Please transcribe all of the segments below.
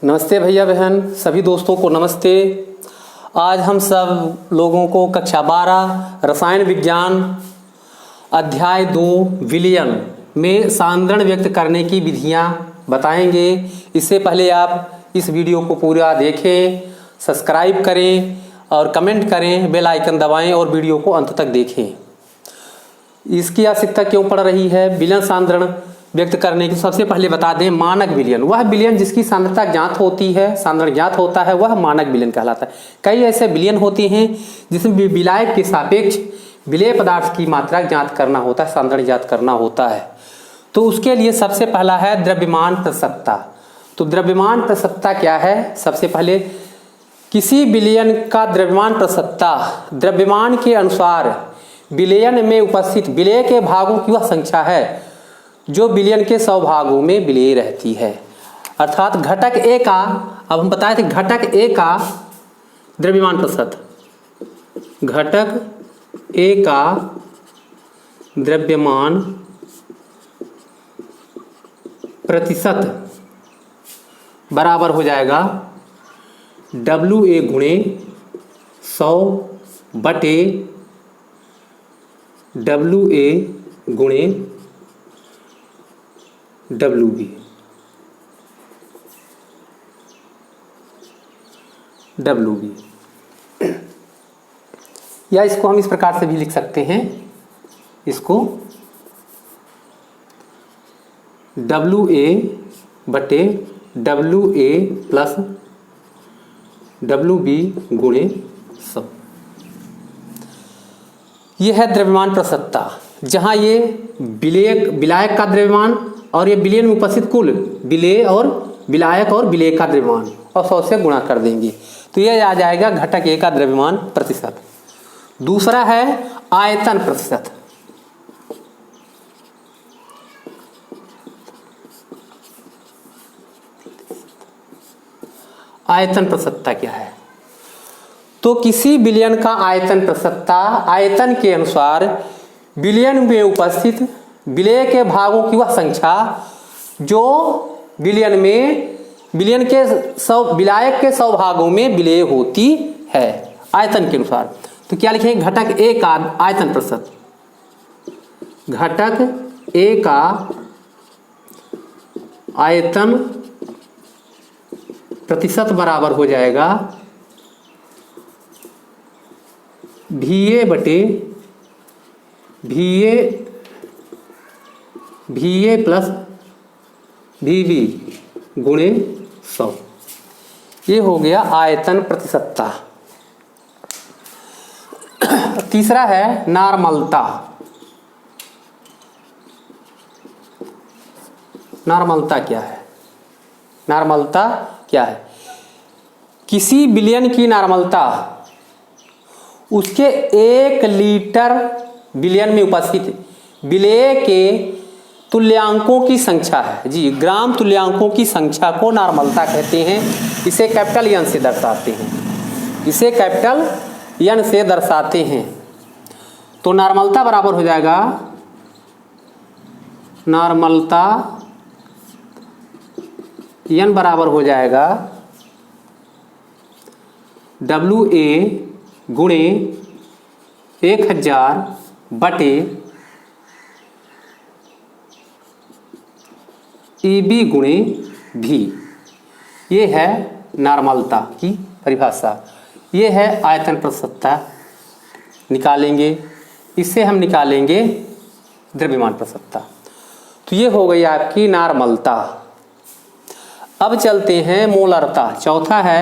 नमस्ते भैया बहन, सभी दोस्तों को नमस्ते। आज हम सब लोगों को कक्षा 12 रसायन विज्ञान अध्याय 2 विलयन में सांद्रण व्यक्त करने की विधियां बताएंगे। इससे पहले आप इस वीडियो को पूरा देखें, सब्सक्राइब करें और कमेंट करें, बेल आइकन दबाएं और वीडियो को अंत तक देखें। इसकी आवश्यकता क्यों पड़ रही है? विलयन सांद्रण व्यक्त करने की सबसे पहले बता दें, मानक विलयन वह विलयन जिसकी सांद्रता ज्ञात होती है, सांद्रण ज्ञात होता है, वह मानक विलयन कहलाता है। कई ऐसे विलयन होते हैं जिसमें विलायक के सापेक्ष विलेय पदार्थ की मात्रा ज्ञात करना होता है, सांद्रण ज्ञात करना होता है। तो उसके लिए सबसे पहला है द्रव्यमान प्रसक्ता। तो द्रव्यमान प्रसक्ता क्या है? सबसे पहले किसी विलयन का द्रव्यमान प्रसक्ता द्रव्यमान के अनुसार विलयन में उपस्थित विलेय के भागों की वह संख्या है जो विलयन के 100 भागों में विलेय रहती है। अर्थात घटक ए का, अब हम बताए थे घटक ए का द्रव्यमान प्रतिशत, घटक ए का द्रव्यमान प्रतिशत बराबर हो जाएगा WA गुणे 100 बटे WA गुणे WB। या इसको हम इस प्रकार से भी लिख सकते हैं, इसको WA बटे WA प्लस WB गुणे 100। यह है द्रव्यमान प्रसक्ता, जहाँ ये विलायक का द्रव्यमान और ये विलयन में उपस्थित कुल विलेय और विलायक और विलेय का द्रव्यमान और 100 से गुणा कर देंगे तो यह आ जाएगा घटक ए का द्रव्यमान प्रतिशत। दूसरा है आयतन प्रतिशत। आयतन प्रसक्ता क्या है? तो किसी विलयन का आयतन प्रसक्ता आयतन के अनुसार विलयन में उपस्थित विलेय के भागों की वह संख्या जो विलयन के 100 विलायक के 100 भागों में विलेय होती है आयतन के अनुसार। तो क्या लिखेंगे? घटक ए का आयतन प्रतिशत, घटक ए का आयतन प्रतिशत बराबर हो जाएगा VA बटे VA प्लस VB गुणे 100। ये हो गया आयतन प्रतिशतता। तीसरा है नॉर्मलता। नॉर्मलता क्या है? नॉर्मलता क्या है? किसी विलयन की नॉर्मलता उसके 1 लीटर विलयन में उपस्थित विलेय के तुल्यांकों की संख्या है। जी, ग्राम तुल्यांकों की संख्या को नॉर्मलता कहते हैं। इसे कैपिटल N से दर्शाते हैं, इसे कैपिटल N से दर्शाते हैं। तो नॉर्मलता बराबर हो जाएगा, नॉर्मलता N बराबर हो जाएगा WA गुणे 1000 बटे EB गुणे V। ये है नॉर्मलता की परिभाषा। ये है आयतन प्रसक्ता निकालेंगे, इससे हम निकालेंगे द्रव्यमान प्रसक्ता। तो ये हो गई आपकी नॉर्मलता। अब चलते हैं मोलरता। चौथा है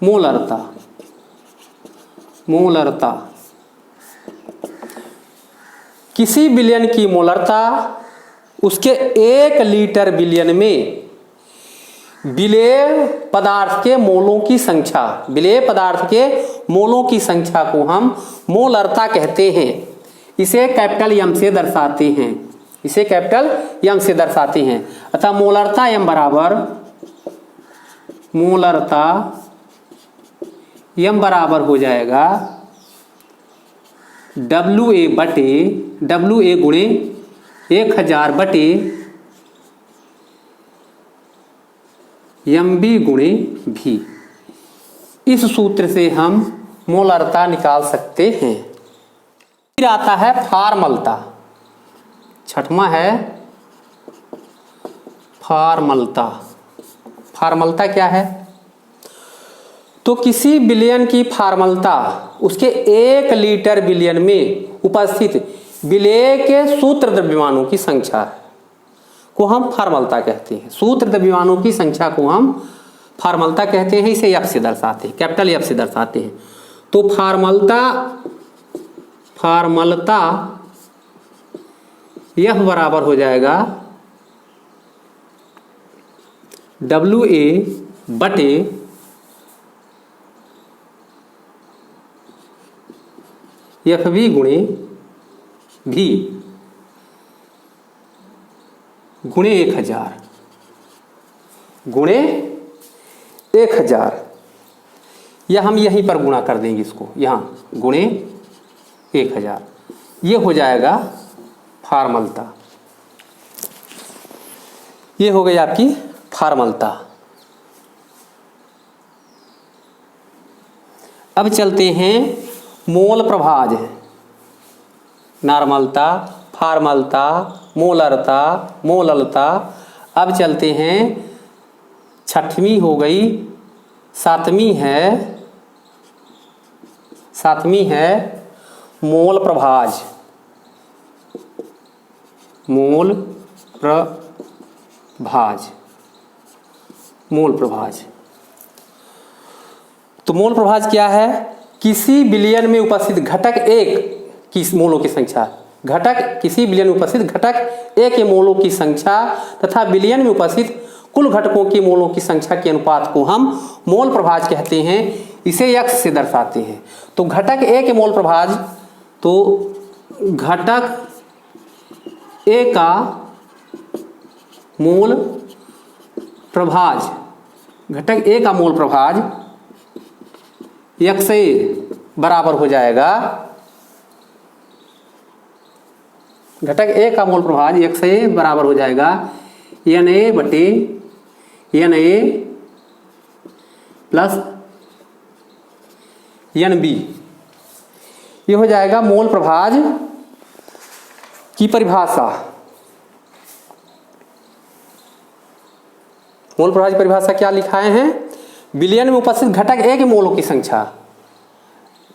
मोलरता। मोलरता किसी विलयन की मोलरता उसके 1 लीटर विलयन में विलेय पदार्थ के मोलों की संख्या, विलेय पदार्थ के मोलों की संख्या को हम मोलरता कहते हैं। इसे कैपिटल M से दर्शाते हैं, इसे कैपिटल M से दर्शाते हैं। अतः मोलरता M बराबर, मोलरता M बराबर हो जाएगा WA बटे WA गुणे 1000 बटे mb गुणे v। इस सूत्र से हम मोलरता निकाल सकते हैं। फिर आता है फार्मलता। छठवां है फार्मलता। फार्मलता क्या है? तो किसी विलयन की फार्मलता उसके 1 लीटर विलयन में उपस्थित विलेय के सूत्र द्रव्यमानों की संख्या को हम फार्मलता कहते हैं। सूत्र द्रव्यमानों की संख्या को हम फार्मलता कहते हैं। इसे F से दर्शाते हैं, कैपिटल F से दर्शाते हैं। तो फार्मलता F बराबर हो जाएगा WA बटे FV गुणे V गुणे 1000 गुणे 1000। या हम यहीं पर गुणा कर देंगे इसको, यहाँ गुणे 1000। ये हो जाएगा फार्मलता। ये हो गई आपकी फार्मलता। अब चलते हैं मोल प्रभाज। नॉर्मलता, फार्मलता, मोलरता, मोललता। अब चलते हैं, छठवीं हो गई, सातवीं है मोल प्रभाज। मोल प्रभाज। तो मोल प्रभाज क्या है? किसी विलयन में उपस्थित घटक 1 की मोलों की संख्या, किसी विलयन में उपस्थित घटक 1 के मोलों की संख्या तथा विलयन में उपस्थित कुल घटकों की मोलों की संख्या के अनुपात को हम मोल प्रभाज कहते हैं। इसे x से दर्शाते हैं। तो घटक A के मोल प्रभाज, तो घटक A का मोल प्रभाज, घटक A का मोल प्रभाज x बराबर हो जाएगा, घटक A का मोल प्रभाज x बराबर हो जाएगा Na बटे Na प्लस Nb। ये हो जाएगा मोल प्रभाज की परिभाषा। मोल प्रभाज की परिभाषा क्या लिखाए हैं? विलयन में उपस्थित घटक A के मोलों की संख्या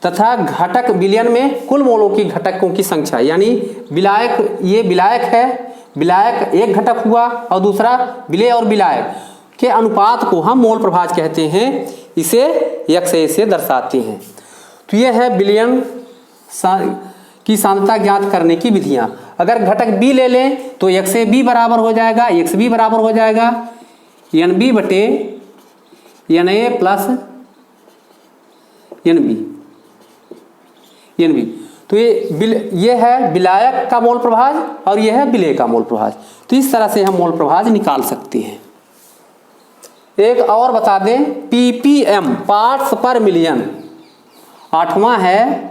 तथा घटक विलयन में कुल मोलों की घटकों की संख्या, यानी विलायक, ये विलायक है, विलायक एक घटक हुआ और दूसरा विलेय और विलायक के अनुपात को हम मोल प्रभाज कहते हैं। इसे x से दर्शाते हैं। तो यह है विलयन की सांद्रता ज्ञात करने की विधियां। अगर घटक B ले लें तो XAB बराबर हो जाएगा, XB बराबर हो जाएगा NB बटे Na प्लस NB। तो ये है विलायक का मोल प्रभाज और यह है विलेय का मोल प्रभाज। तो इस तरह से हम मोल प्रभाज निकाल सकते हैं। एक और बता दें, ppm पार्ट्स पर मिलियन। आठवां है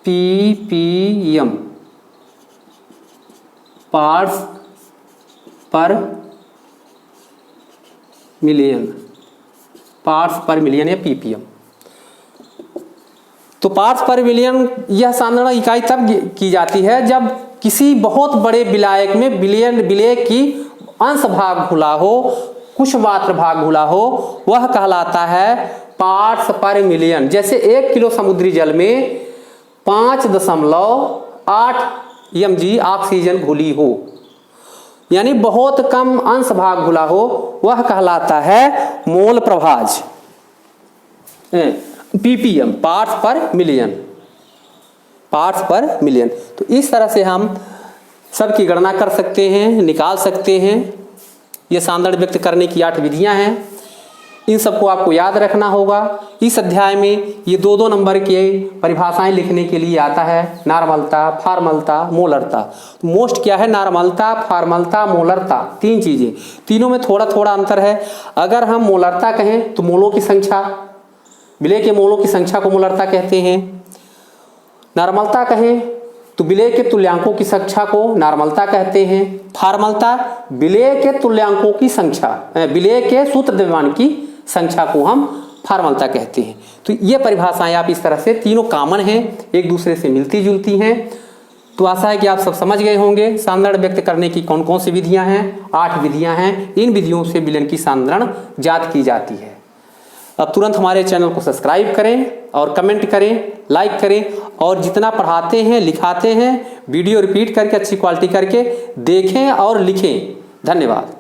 ppm पार्ट्स पर मिलियन, पार्ट्स पर मिलियन या ppm। तो पार्ट्स पर मिलियन यह सांद्रणा इकाई तब की जाती है जब किसी बहुत बड़े विलायक में विलेय की अंश भाग घुला हो, कुछ मात्र भाग घुला हो, वह कहलाता है पार्ट्स पर मिलियन। जैसे 1 किलो समुद्री जल में 5.8 mg ऑक्सीजन घुली हो, यानी बहुत कम अंश भाग घुला हो, वह कहलाता है मोल प्रभाज। ppm पार्ट्स पर मिलियन, पार्ट्स पर मिलियन। तो इस तरह से हम सबकी गणना कर सकते हैं, निकाल सकते हैं। ये सांद्रण व्यक्त करने की 8 विधियां हैं। इन सबको आपको याद रखना होगा। इस अध्याय में ये 2-2 नंबर के परिभाषाएं लिखने के लिए आता है, नॉर्मलता, फार्मलता, मोलरता। मोस्ट क्या है? नॉर्मलता, फार्मलता, मोलरता, 3 चीजें। तीनों में थोड़ा थोड़ा अंतर है। अगर हम मोलरता कहें तो मोलों की संख्या, विलेय के मोलों की संख्या को मोलरता कहते हैं। नॉर्मलता कहें तो विलेय के तुल्यांकों की संख्या को नॉर्मलता कहते हैं। फॉर्मलता, विलेय के तुल्यांकों की संख्या, विलेय के सूत्र द्रव्यमान की संख्या को हम फॉर्मलता कहते हैं। तो ये परिभाषाएं आप इस तरह से तीनों कॉमन हैं, एक दूसरे से मिलती जुलती हैं। तो आशा है कि आप सब समझ गए होंगे सांद्रण व्यक्त करने की कौन कौन सी विधियां हैं। 8 विधियां हैं। इन विधियों से विलयन की सांद्रण ज्ञात की जाती है। अब तुरंत हमारे चैनल को सब्सक्राइब करें और कमेंट करें, लाइक करें, और जितना पढ़ाते हैं लिखाते हैं वीडियो रिपीट करके अच्छी क्वालिटी करके देखें और लिखें। धन्यवाद।